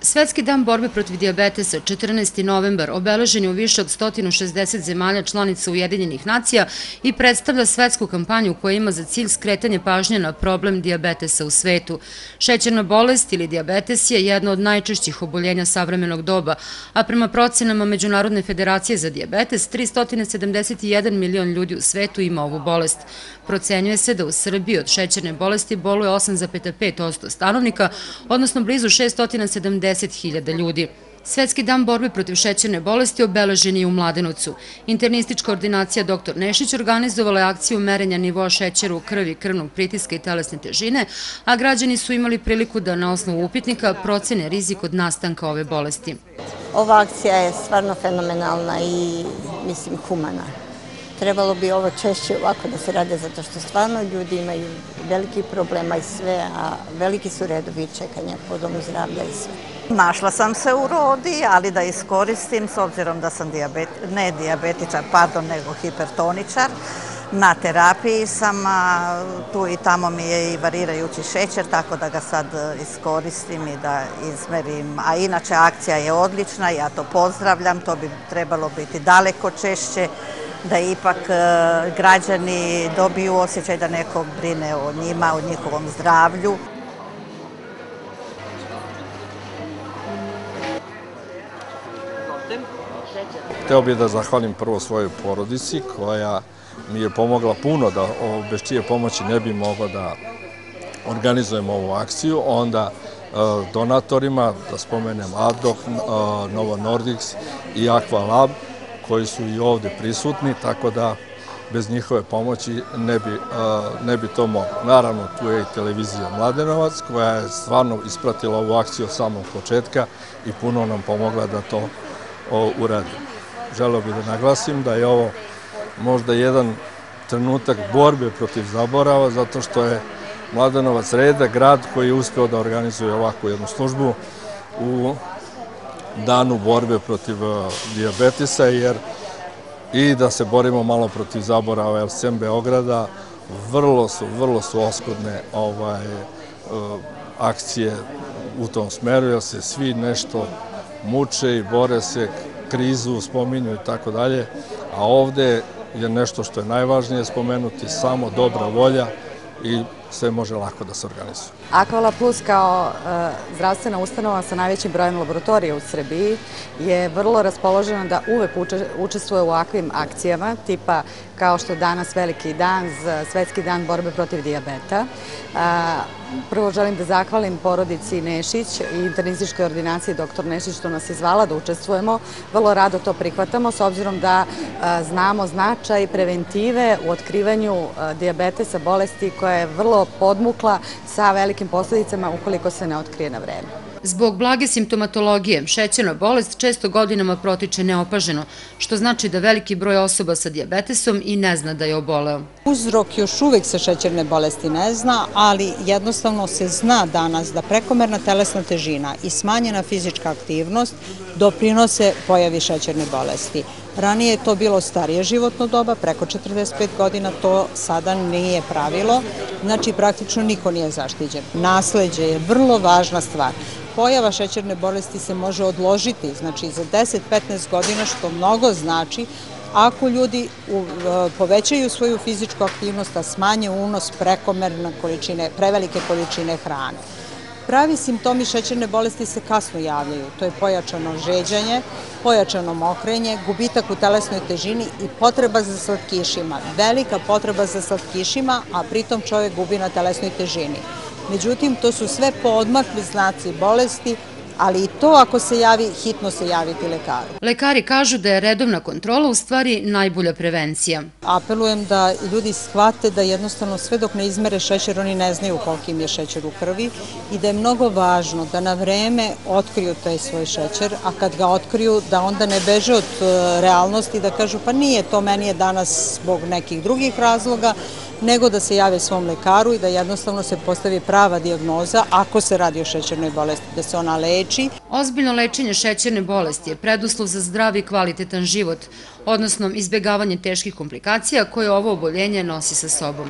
Svetski dan borbe protiv dijabetesa, 14. novembar, obeležen je u više od 160 zemalja članica Ujedinjenih nacija i predstavlja svetsku kampanju koja ima za cilj skretanje pažnje na problem dijabetesa u svetu. Šećerna bolest ili dijabetes je jedno od najčešćih oboljenja savremenog doba, a prema procenama Međunarodne federacije za dijabetes, 371 milion ljudi u svetu ima ovu bolest. Procenjuje se da u Srbiji od šećerne bolesti boluje 8,5% stanovnika, odnosno blizu 670.000 ljudi. Svetski dan borbe protiv šećerne bolesti obeležen je u Mladenovcu. Internistička ordinacija dr. Nešić organizovala je akciju merenja nivoa šećera u krvi, krvnog pritiska i telesne težine, a građani su imali priliku da na osnovu upitnika procene rizik od nastanka ove bolesti. Ova akcija je stvarno fenomenalna i mislim humana. Trebalo bi ovo češće ovako da se rade zato što stvarno ljudi imaju velikih problema i sve, a veliki su redovi čekanja po domu zdravlja i sve. Našla sam se u rodi, ali da iskoristim s obzirom da sam ne dijabetičar, nego hipertoničar. Na terapiji sam, tu i tamo mi je i varirajući šećer, tako da ga sad iskoristim i da izmerim. A inače akcija je odlična, ja to pozdravljam, to bi trebalo biti daleko češće, da ipak građani dobiju osjećaj da neko brine o njima, o njihovom zdravlju. Hteo bih da zahvalim prvo svojoj porodici koja mi je pomogla puno, da bez čije pomoći ne bi mogao da organizujem ovu akciju, onda donatorima, da spomenem ADOH, Novo Nordics i Aqua Lab, koji su i ovde prisutni, tako da bez njihove pomoći ne bi to moglo. Naravno, tu je i televizija Mladenovac, koja je stvarno ispratila ovu akciju od samog početka i puno nam pomogla da to uradimo. Želeo bih da naglasim da je ovo možda jedan trenutak borbe protiv zaborava, zato što je Mladenovac redak grad koji je uspeo da organizuje ovakvu jednu službu u danu borbe protiv dijabetesa, jer i da se borimo malo protiv zaborava, jer sem Beograda vrlo su oskudne akcije u tom smeru, jer se svi nešto muče i bore se, krizu spominju i tako dalje, a ovde je nešto što je najvažnije spomenuti, samo dobra volja i sve može lako da se organizuje. Aqua Plus kao zdravstvena ustanova sa najvećim brojem laboratorija u Srbiji je vrlo raspoložena da uvek učestvuje u ovakvim akcijama, tipa kao što je danas veliki dan, Svetski dan borbe protiv dijabeta. Prvo želim da zahvalim porodici Nešić i internističkoj ordinaciji dr. Nešić što nas je zvala da učestvujemo. Vrlo rado to prihvatamo s obzirom da znamo značaj preventive u otkrivanju dijabetesa, bolesti koja je vrlo podmukla sa velikim posledicama ukoliko se ne otkrije na vreme. Zbog blage simptomatologije, šećerna bolest često godinama protiče neopaženo, što znači da veliki broj osoba sa dijabetesom i ne zna da je oboleo. Uzrok još uvek se šećerne bolesti ne zna, ali jednostavno se zna danas da prekomerna telesna težina i smanjena fizička aktivnost doprinose pojavi šećerne bolesti. Ranije je to bilo starije životno doba, preko 45 godina, to sada nije pravilo, znači praktično niko nije zaštićen. Nasleđe je vrlo važna stvar. Pojava šećerne bolesti se može odložiti, znači za 10-15 godina, što mnogo znači ako ljudi povećaju svoju fizičku aktivnost, a smanje unos prevelike količine hrane. Pravi simptomi šećerne bolesti se kasno javljaju, to je pojačano žeđanje, pojačano mokrenje, gubitak u telesnoj težini i potreba za slatkišima, velika potreba za slatkišima, a pritom čovjek gubi na telesnoj težini. Međutim, to su sve poodmakli znaci bolesti, ali i to ako se javi, hitno se javiti lekaru. Lekari kažu da je redovna kontrola u stvari najbolja prevencija. Apelujem da ljudi shvate da jednostavno sve dok ne izmere šećer, oni ne znaju koliki im je šećer u krvi i da je mnogo važno da na vreme otkriju taj svoj šećer, a kad ga otkriju da onda ne beže od realnosti, da kažu pa nije to, meni je danas zbog nekih drugih razloga, nego da se jave svom lekaru i da jednostavno se postavi prava dijagnoza ako se radi o šećernoj bolesti, da se ona leči. Ozbiljno lečenje šećerne bolesti je preduslov za zdrav i kvalitetan život, odnosno izbegavanje teških komplikacija koje ovo oboljenje nosi sa sobom.